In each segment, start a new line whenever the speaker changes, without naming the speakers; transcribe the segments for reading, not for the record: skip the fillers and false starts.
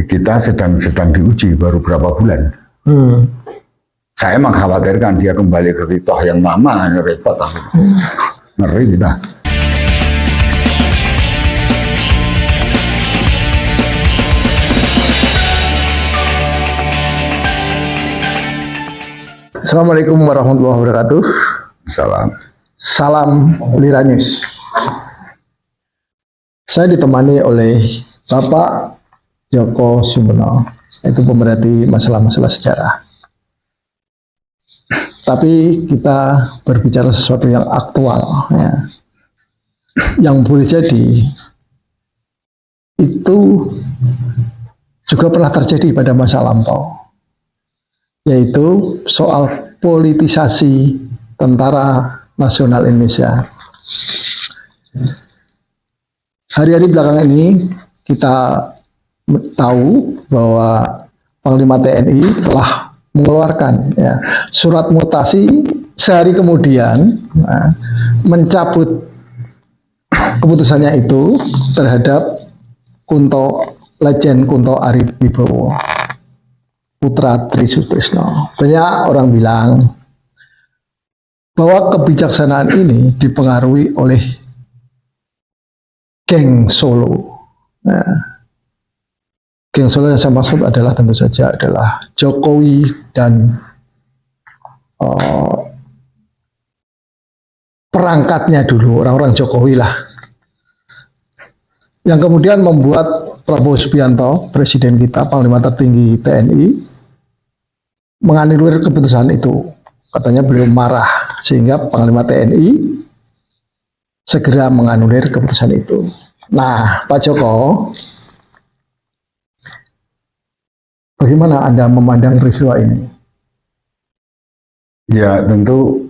kita sedang diuji baru berapa bulan. Saya mengkhawatirkan dia kembali ke Ritoh yang lama, repot. Ngeri kita.
Assalamualaikum warahmatullahi wabarakatuh. Salam Lira News. Saya ditemani oleh Bapak Djoko Sumono, itu pemerhati masalah-masalah sejarah. Tapi kita berbicara sesuatu yang aktual, ya. Yang boleh jadi itu juga pernah terjadi pada masa lampau, yaitu soal politisasi Tentara Nasional Indonesia. Hari-hari belakang ini kita tahu bahwa Panglima TNI telah mengeluarkan surat mutasi sehari kemudian mencabut keputusannya itu terhadap Lejen Kunto Ariwibowo, putra Tri Sutrisno. Banyak orang bilang bahwa kebijaksanaan ini dipengaruhi oleh geng Solo. Geng Solo yang saya maksud adalah tentu saja adalah Jokowi dan perangkatnya dulu, orang-orang Jokowi lah, yang kemudian membuat Prabowo Subianto, presiden kita, panglima tertinggi TNI, menganulir keputusan itu. Katanya beliau marah sehingga Panglima TNI segera menganulir keputusan itu. Nah, Pak Joko, bagaimana Anda memandang peristiwa ini?
Ya, tentu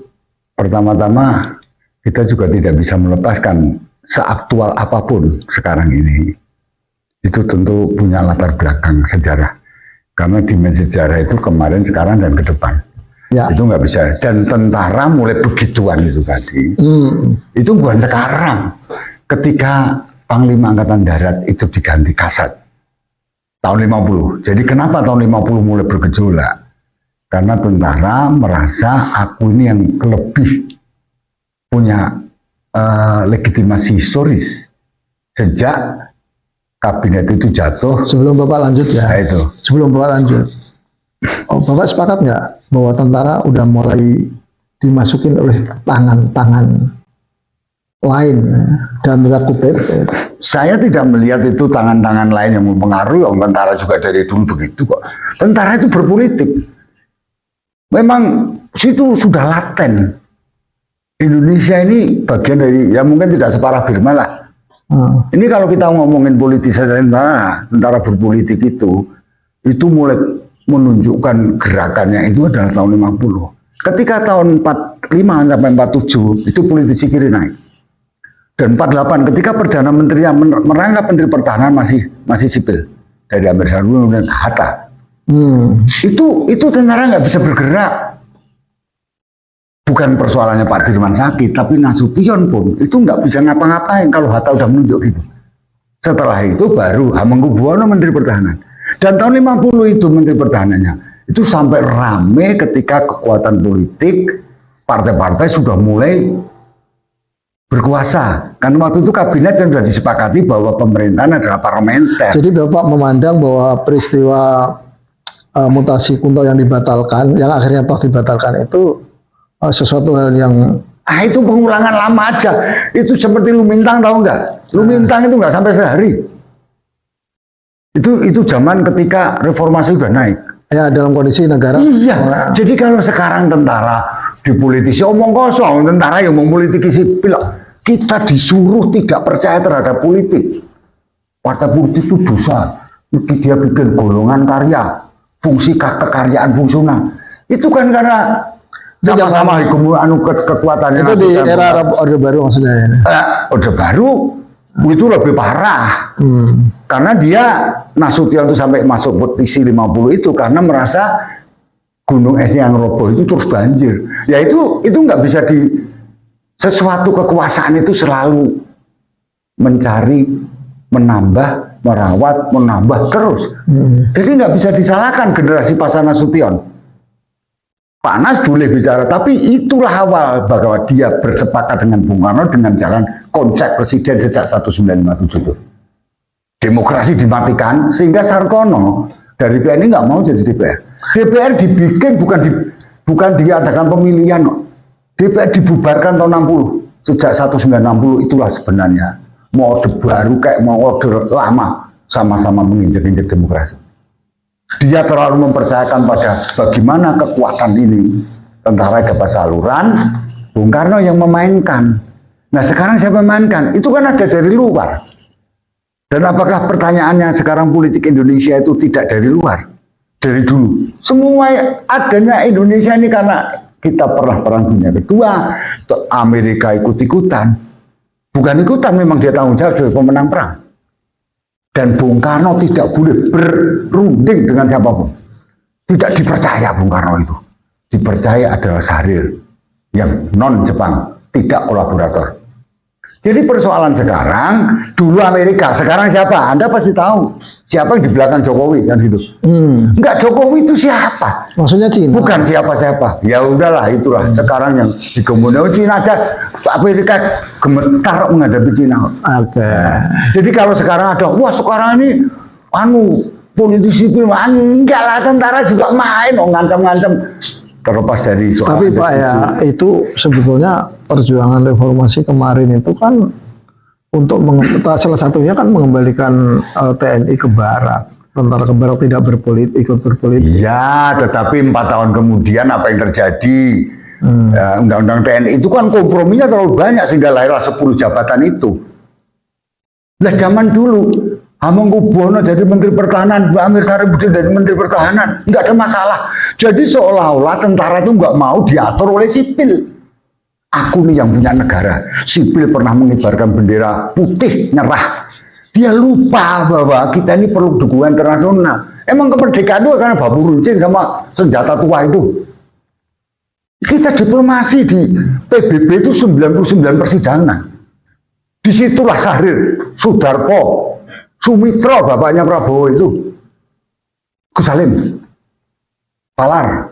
pertama-tama kita juga tidak bisa melepaskan seaktual apapun sekarang ini. Itu tentu punya latar belakang sejarah. Karena dimensi sejarah itu kemarin, sekarang, dan ke depan. Ya. Itu nggak bisa. Dan tentara mulai begituan itu tadi. Itu bukan sekarang. Ketika Panglima Angkatan Darat itu diganti Kasat. Tahun 50. Jadi kenapa tahun 50 mulai bergejolak? Karena tentara merasa aku ini yang lebih punya legitimasi historis. Sejak kabinet itu jatuh.
Sebelum Bapak lanjut ya.
Nah, itu.
Sebelum Bapak lanjut. Bapak sepakat nggak bahwa tentara udah mulai dimasukin oleh tangan-tangan lain dan kutip?
Saya tidak melihat itu tangan-tangan lain yang mempengaruhi. Tentara juga dari dulu begitu kok. Tentara itu berpolitik. Memang situ sudah laten. Indonesia ini bagian dari, ya mungkin tidak separah Birma lah. Ini kalau kita ngomongin politisasi tentara berpolitik itu mulai menunjukkan gerakannya itu adalah tahun 50. Ketika tahun 45 sampai 47 itu politisi kiri naik. Dan 48 ketika Perdana Menteri yang merangkap Menteri Pertahanan masih sipil dari Amerika Serikat dan Hatta. Itu tentara nggak bisa bergerak. Bukan persoalannya Pak Dirman sakit, tapi Nasution pun itu nggak bisa ngapa-ngapain kalau Hatta udah menunjuk gitu. Setelah itu baru Hamengkubuwono Menteri Pertahanan. Dan tahun 50 itu Menteri Pertahanannya itu sampai rame ketika kekuatan politik partai-partai sudah mulai berkuasa. Karena waktu itu kabinet yang sudah disepakati bahwa pemerintahan adalah parlementer.
Jadi Bapak memandang bahwa peristiwa mutasi Kunto yang dibatalkan, yang akhirnya toh dibatalkan itu sesuatu hal yang
itu pengulangan lama aja. Itu seperti Lumintang, tahu nggak? Lumintang itu nggak sampai sehari. Itu zaman ketika reformasi udah naik.
Ya, dalam kondisi negara.
Iya. Jadi kalau sekarang tentara dipolitisi omong kosong, tentara yang mempolitiki sipil. Kita disuruh tidak percaya terhadap politik. Partai politik itu dosa. Dia bikin golongan karya, fungsi kekaryaan fungsional. Itu kan karena sama-sama kekuatan
itu di era Orde Baru maksudnya.
Orde Baru itu lebih parah. Karena dia Nasution itu sampai masuk petisi 50 itu karena merasa gunung es yang roboh itu terus banjir. Ya itu nggak bisa sesuatu kekuasaan itu selalu mencari menambah merawat, menambah terus. Jadi nggak bisa disalahkan generasi Pak Nasution. Pak Nas boleh bicara, tapi itulah awal bahwa dia bersepakat dengan Bung Karno dengan jalan konsep presiden sejak 1957 itu. Demokrasi dimatikan sehingga Sartono dari PNI nggak mau jadi DPR. DPR dibikin bukan diadakan pemilihan. DPR dibubarkan tahun 60. Sejak 1960 itulah sebenarnya mode baru kayak mode lama sama-sama menginjak-injak demokrasi. Dia terlalu mempercayakan pada bagaimana kekuatan ini tentara dapat saluran, Bung Karno yang memainkan. Nah sekarang siapa memainkan? Itu kan ada dari luar. Dan apakah pertanyaannya sekarang politik Indonesia itu tidak dari luar? Dari dulu. Semua adanya Indonesia ini karena kita pernah perang dunia kedua, Amerika ikut-ikutan. Bukan ikutan, memang dia tanggung jawab sebagai pemenang perang. Dan Bung Karno tidak boleh berunding dengan siapapun. Tidak dipercaya Bung Karno itu. Dipercaya adalah Syahrir yang non-Jepang, tidak kolaborator. Jadi persoalan sekarang, dulu Amerika, sekarang siapa? Anda pasti tahu. Siapa yang di belakang Jokowi kan gitu. Enggak, Jokowi itu siapa?
Maksudnya Cina?
Bukan siapa-siapa. Ya udahlah, itulah. Sekarang yang digembosi Cina aja. Amerika gemetar menghadapi Cina.
Oke.
Jadi kalau sekarang ada, wah sekarang ini politisi sipil, enggak lah, tentara juga main, ngancam-ngancam. Terlepas dari soal.
Tapi Pak ya, itu sebetulnya perjuangan reformasi kemarin itu kan untuk salah satunya kan mengembalikan TNI ke Barat. Tentara ke Barat tidak ikut berpolitik.
Iya, tetapi 4 tahun kemudian apa yang terjadi? Undang-undang TNI itu kan komprominya terlalu banyak sehingga lahirlah 10 jabatan itu. Nah zaman dulu Hamengkubuwono jadi Menteri Pertahanan, Mbak Amir Saribudin jadi Menteri Pertahanan, nggak ada masalah. Jadi seolah-olah tentara itu nggak mau diatur oleh sipil. Aku nih yang punya negara, sipil pernah mengibarkan bendera putih nyerah. Dia lupa bahwa kita ini perlu dukungan internasional. Emang kemerdekaan itu karena babu runcing sama senjata tua itu. Kita diplomasi di PBB itu 99 persidangan. Disitulah Syahrir, Sudarpo, Sumitro, bapaknya Prabowo itu, Gus Salim, Palar.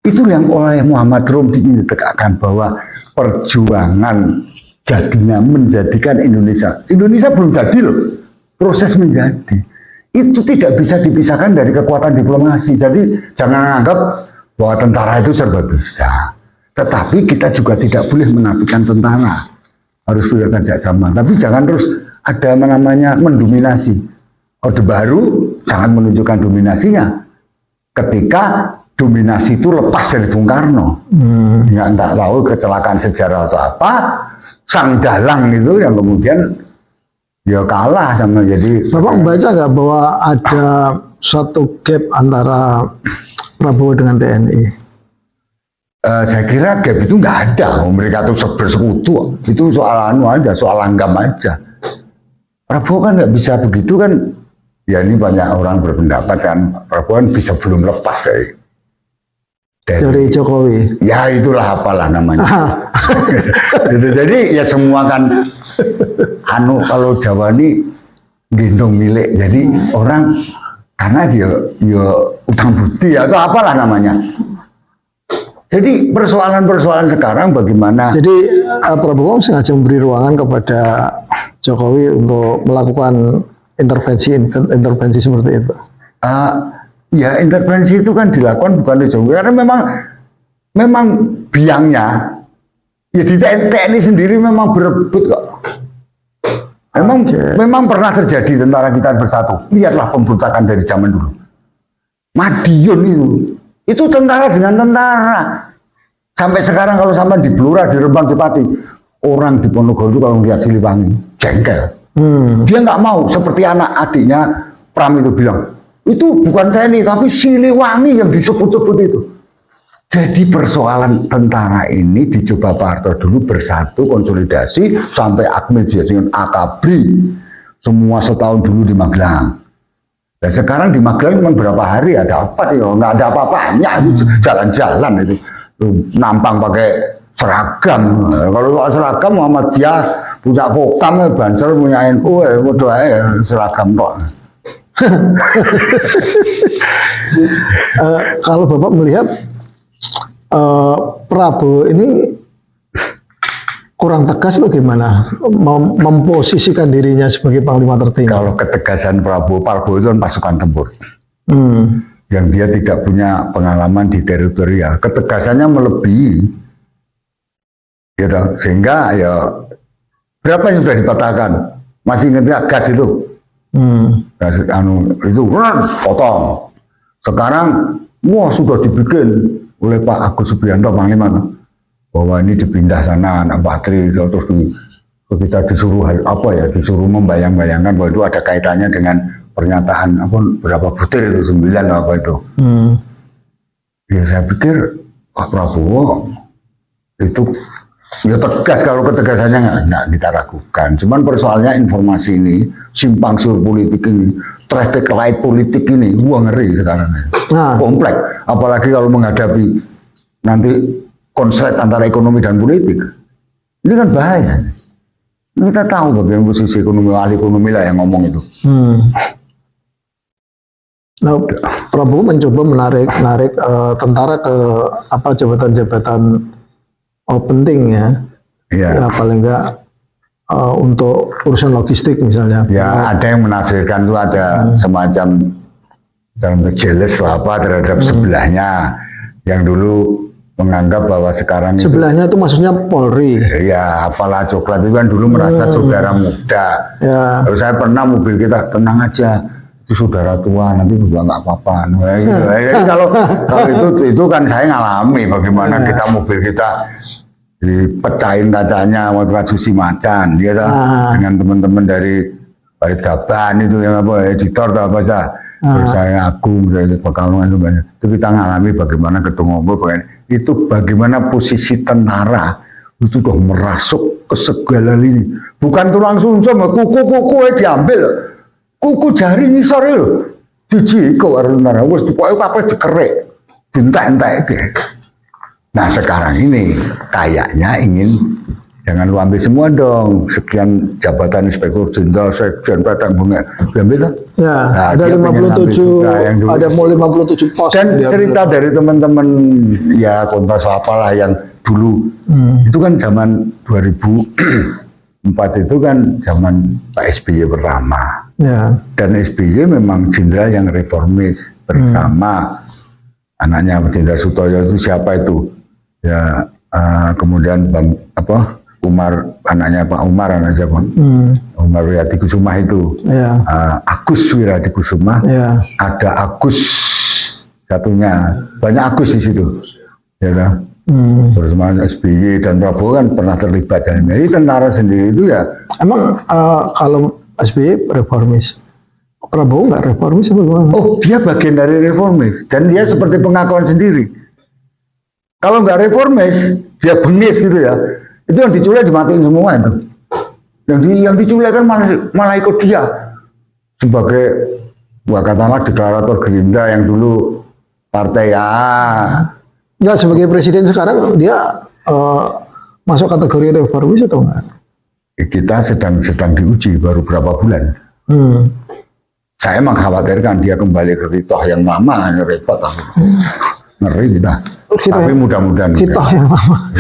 Itu yang oleh Muhammad Rum ditegakkan bahwa perjuangan jadinya menjadikan Indonesia belum jadi loh, proses menjadi. Itu tidak bisa dipisahkan dari kekuatan diplomasi. Jadi jangan anggap bahwa tentara itu serba bisa. Tetapi kita juga tidak boleh menafikan tentara. Harus punya kerja sama. Tapi jangan terus ada namanya mendominasi. Orde Baru sangat menunjukkan dominasinya ketika dominasi itu lepas dari Bung Karno. Ya enggak tahu kecelakaan sejarah atau apa, Sang Dalang itu yang kemudian ya kalah sama. Jadi
Bapak membaca nggak bahwa ada suatu gap antara Prabowo dengan TNI?
Saya kira gap itu nggak ada. Mereka tuh bersekutu. Itu soal aja, soal langgam aja. Prabowo kan nggak bisa begitu kan. Ya ini banyak orang berpendapat kan Prabowo kan bisa belum lepas dari
Jokowi.
Ya itulah apalah namanya. Gitu. Jadi ya semua kan kalau Jawa ini gendong milik. Jadi orang karena dia utang budi atau apalah namanya. Jadi persoalan-persoalan sekarang bagaimana?
Jadi Prabowo sengaja memberi ruangan kepada Jokowi untuk melakukan intervensi seperti itu.
Ya intervensi itu kan dilakukan bukan oleh Jokowi karena memang biangnya ya di TNI sendiri memang berebut kok. Memang pernah terjadi tentara kita bersatu. Lihatlah pemberontakan dari zaman dulu. Madiun itu tentara dengan tentara. Sampai sekarang kalau sampai di Blora, di Rembang, di Pati, orang di Ponorogo itu kalau melihat Siliwangi jengkel. Dia nggak mau seperti anak adiknya Pram itu bilang, itu bukan TNI tapi Siliwangi yang disebut-sebut itu. Jadi persoalan tentara ini dicoba Pak Harto dulu bersatu konsolidasi sampai Akmil jadi Akabri semua setahun dulu di Magelang. Dan sekarang di Magelang cuma berapa hari ada apa ya? Nggak ada apa-apanya, jalan-jalan itu nampang pakai seragam. Kalau seragam Muhammadiyah punya Pokam, Banser, punya NU, udah seragam kok.
Kalau Bapak melihat Prabowo ini kurang tegas itu gimana? Memposisikan dirinya sebagai panglima tertinggi.
Kalau ketegasan Prabowo itu kan pasukan tempur. Yang dia tidak punya pengalaman di teritorial. Ketegasannya melebihi. Gitu. Sehingga ya berapa yang sudah dipatahkan? Masih ingat nggak gas itu? Gas itu potong. Sekarang wah sudah dibikin oleh Pak Agus Subianto Panglima bahwa ini dipindah sana anak Patri terus kita disuruh disuruh membayang-bayangkan bahwa itu ada kaitannya dengan pernyataan berapa butir itu 9 apa itu. Ya saya pikir Pak Prabowo itu ya tegas, kalau ketegasannya nggak kita ragukan. Cuman persoalannya informasi ini, simpang siur politik ini, traffic light politik ini, ngeri sekarang. Kompleks. Apalagi kalau menghadapi nanti konslet antara ekonomi dan politik. Ini kan bahaya. Kita tahu bagaimana posisi ekonomi, ahli ekonomi lah yang ngomong itu.
Nah, Prabowo mencoba menarik tentara ke jabatan-jabatan penting ya. Ya paling enggak untuk urusan logistik misalnya.
Ya ada yang menafsirkan itu ada semacam dalam jealous terhadap sebelahnya yang dulu menganggap bahwa sekarang
sebelahnya itu maksudnya Polri.
Ya, apalah Coklat itu kan dulu merasa saudara muda. Ya. Terus saya pernah mobil kita tenang aja, itu saudara tua, nanti juga nggak apa-apa. Kalau itu kan saya ngalami bagaimana kita mobil kita dipecahin kacanya waktu Susi Macan, gitu, dengan teman-teman dari Barit Gaban itu yang editor atau apa aja. Terus saya Agung dari Pekalongan itu banyak. Itu kita ngalami bagaimana ketemu itu bagaimana posisi tentara itu sudah merasuk ke segala lini. Bukan tuh langsung sama kuku diambil, kuku jari ngisor itu, jiji kok tentara. Wes pokoknya apa dikerek, entek-entek. Nah sekarang ini kayaknya ingin jangan lu ambil semua dong, sekian jabatan inspektur jenderal, sekjen, padang bunga, diambil lah. Ya, nah, ada
57, ada mau 57 pos.
Dan cerita dari teman-teman ya kontas apalah yang dulu, itu kan zaman 2004 itu kan zaman Pak SBY pertama. Ya. Dan SBY memang jenderal yang reformis bersama anaknya Jenderal Sutoyo itu siapa itu? Ya kemudian Umar, anaknya Pak Umar, anaknya Pak Umar Wiradikusuma itu, Agus Wiradikusuma, ada Agus satunya, banyak Agus di situ, ya kan? Bersama SBY dan Prabowo kan pernah terlibat. Jadi tentara sendiri itu ya. Emang
kalau SBY reformis, Prabowo nggak reformis apa gimana?
Oh, dia bagian dari reformis dan dia seperti pengakuan sendiri. Kalau nggak reformis, dia bengis gitu ya. Itu yang diculik dimatiin semua itu. Yang diculik kan malah ikut dia sebagai katakanlah deklarator Gerindra yang dulu partai ya
sebagai presiden sekarang dia masuk kategori reformis atau enggak?
Kita sedang diuji baru berapa bulan. Saya mengkhawatirkan dia kembali ke Ritoh yang lama, repot ngeri kita. Tapi mudah-mudahan
kita yang lama.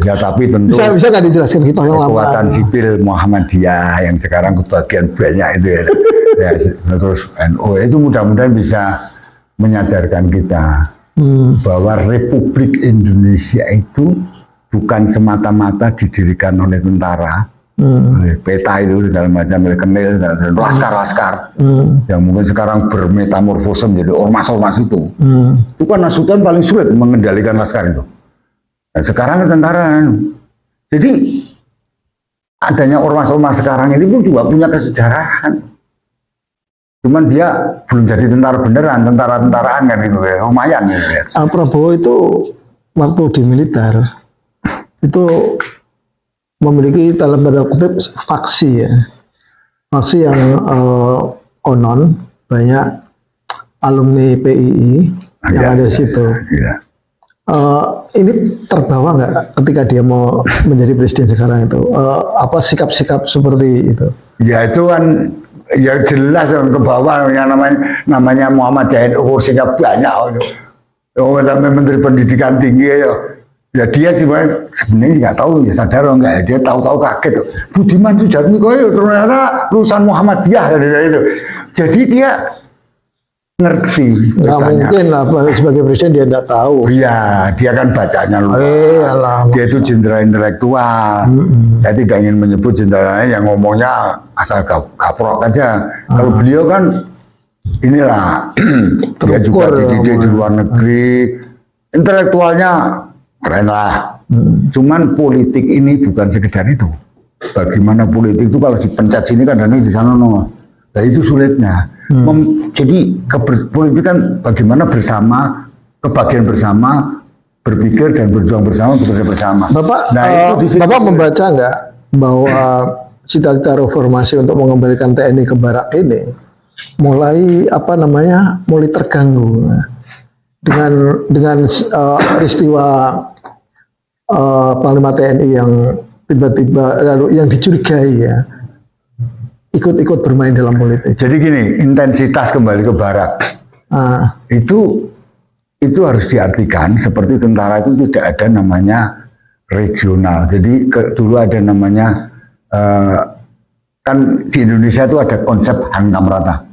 Ya, tapi tentu
bisa nggak dijelaskan kita yang lama?
Kekuatan sipil Muhammadiyah yang sekarang kebagian banyak itu ya, terus NU itu mudah-mudahan bisa menyadarkan kita bahwa Republik Indonesia itu bukan semata-mata didirikan oleh tentara, oleh peta itu dalam macam kenil dan laskar-laskar yang mungkin sekarang bermetamorfose menjadi ormas-ormas itu. Itu kan Sultan paling sulit mengendalikan laskar itu. Dan sekarang tentara. Jadi adanya ormas-ormas sekarang ini pun juga punya kesejarahan. Cuman dia belum jadi tentara beneran, tentara-tentaraan kan itu ya, lumayan ya.
Prabowo itu waktu di militer itu memiliki dalam tanda kutip faksi ya, faksi yang konon banyak alumni PII yang ada di situ. Ini terbawa nggak ketika dia mau menjadi presiden sekarang itu? Apa sikap-sikap seperti itu?
Ya itu kan ya jelas kan ke bawah yang namanya Muhammad Muhammadiyah kursinya banyak. Oh, namanya Menteri Pendidikan Tinggi ya dia sih sebenarnya nggak tahu ya sadar atau enggak ya, dia tahu-tahu kaget. Budiman Sujatmiko ternyata lulusan Muhammadiyah itu. Jadi dia ngerti.
Nggak mungkin lah sebagai presiden dia nggak tahu.
Iya, dia kan bacanya luar. Dia itu jenderal intelektual. Saya tidak ingin menyebut jenderalnya yang ngomongnya asal gaprok aja. Kalau beliau kan inilah dia juga dididik di luar negeri, intelektualnya keren lah. Cuman politik ini bukan sekedar itu. Bagaimana politik itu kalau dipencet sini kadang-kadang di sana no. Nah itu sulitnya. Jadi politik kan bagaimana bersama, kebahagiaan bersama, berpikir dan berjuang bersama, bekerja bersama.
Bapak, Bapak membaca nggak bahwa cita-cita reformasi untuk mengembalikan TNI ke barak ini mulai mulai terganggu dengan peristiwa Panglima TNI yang tiba-tiba lalu yang dicurigai ya ikut-ikut bermain dalam politik.
Jadi gini, intensitas kembali ke barak itu harus diartikan seperti tentara itu tidak ada namanya regional. Jadi dulu ada namanya kan di Indonesia itu ada konsep hantam rata,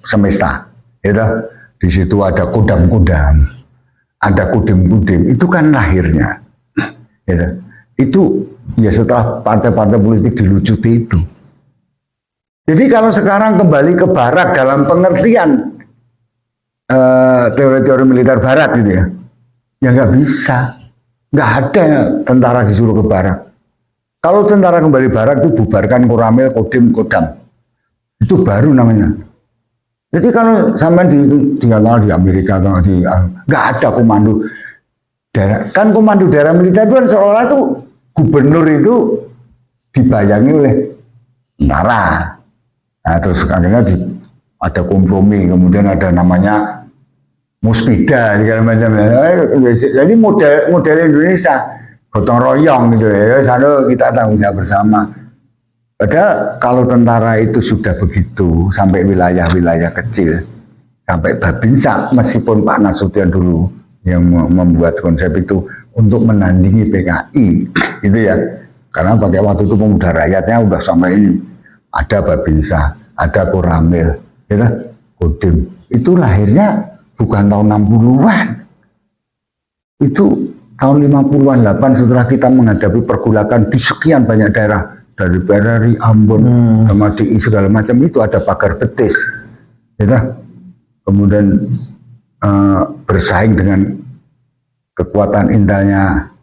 semesta. Ya, di situ ada kodam-kodam, ada kudim-kudim. Itu kan lahirnya. Ya, itu ya setelah partai-partai politik dilucuti itu. Jadi kalau sekarang kembali ke barat dalam pengertian teori-teori militer barat gitu ya nggak bisa, nggak ada tentara disuruh ke barat. Kalau tentara kembali barat itu bubarkan Koramil, Kodim, Kodam, itu baru namanya. Jadi kalau sampai di Amerika atau nggak ada komando daerah, kan komando daerah militer itu kan seolah itu gubernur itu dibayangi oleh tentara. Nah, terus akhirnya ada kompromi, kemudian ada namanya muspida, segala macam. Jadi model Indonesia gotong royong gitu ya, sana kita tanggung jawab bersama. Padahal kalau tentara itu sudah begitu sampai wilayah-wilayah kecil, sampai Babinsa, meskipun Pak Nasution dulu yang membuat konsep itu untuk menandingi PKI, gitu ya. Karena pakai waktu itu pemuda rakyatnya udah sampai ini. Ada Babinsa, ada Koramil, ya, Kodim. Itu lahirnya bukan tahun 60-an. Itu tahun 50-an 8 setelah kita menghadapi pergulakan di sekian banyak daerah. Dari Perari, Ambon, sama DI segala macam itu ada pagar betis. Ya, kemudian bersaing dengan kekuatan intelnya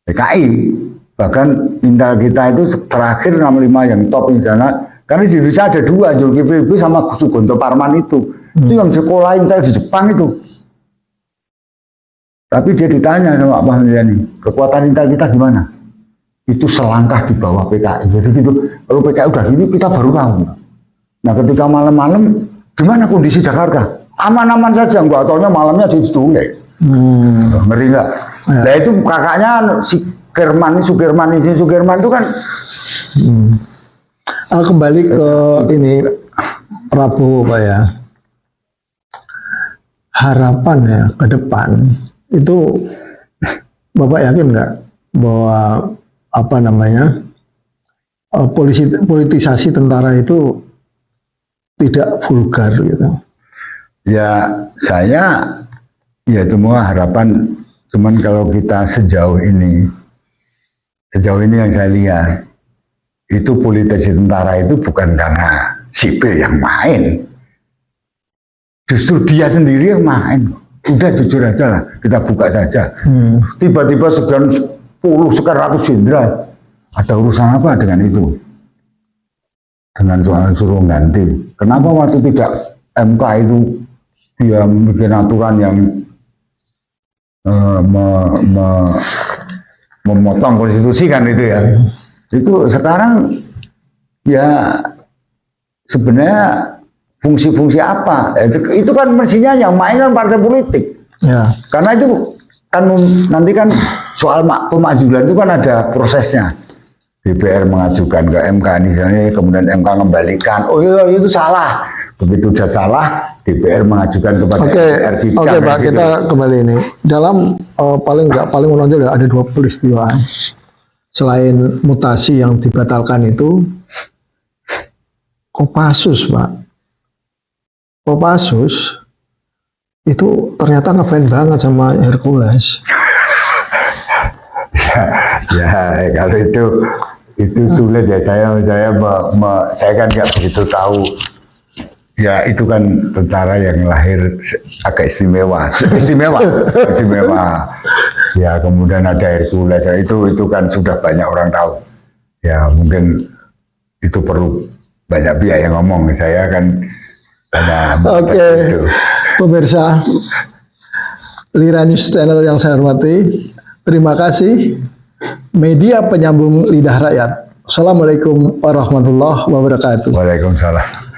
PKI. Bahkan intel kita itu terakhir 65 yang top karena di Indonesia ada dua, Zulkifli sama Sugonto Parman itu yang sekolah intel di Jepang itu. Tapi dia ditanya sama Pak Hamdiani, kekuatan intel kita gimana? Itu selangkah di bawah PKI. Jadi gitu, kalau PKI udah gini kita baru tahu. Nah ketika malam-malam gimana kondisi Jakarta? Aman-aman saja, nggak taunya malamnya diculik. Ngeri nggak? Nah itu kakaknya si Sukirman itu kan
kembali ke ini Prabowo Pak ya, harapan ya ke depan itu Bapak yakin nggak bahwa politisasi tentara itu tidak vulgar gitu?
Ya saya ya semua harapan, cuman kalau kita sejauh ini yang saya lihat itu politisasi tentara itu bukan karena sipil yang main, justru dia sendiri yang main. Udah jujur aja lah, kita buka saja. Tiba-tiba sekian 100 jenderal, ada urusan apa dengan itu? Dengan soal suruh ganti. Kenapa waktu tidak MK itu dia bikin aturan yang memotong konstitusi kan itu ya. Itu sekarang ya sebenarnya fungsi-fungsi apa? Itu kan mestinya yang main kan partai politik.
Ya.
Karena itu kan nanti kan soal pemakzulan itu kan ada prosesnya. DPR mengajukan ke MK misalnya, kemudian MK mengembalikan. Oh iya itu salah. Begitu sudah salah, DPR mengajukan kepada MPR sidang.
Oke Pak,
gitu.
kita kembali ini. Dalam paling menonjol ada 2 peristiwa. Selain mutasi yang dibatalkan itu, Kopassus Pak. Kopassus itu ternyata ngefans banget sama Hercules.
Ya, kalau itu sulit ya, saya kan nggak begitu tahu. Ya itu kan tentara yang lahir agak istimewa. Ya kemudian ada Hercules, ya, itu kan sudah banyak orang tahu. Ya mungkin itu perlu banyak pihak yang ngomong. Saya kan
Oke, pemirsa Lira News Channel yang saya hormati, terima kasih. Media penyambung lidah rakyat. Assalamualaikum warahmatullahi wabarakatuh.
Waalaikumsalam.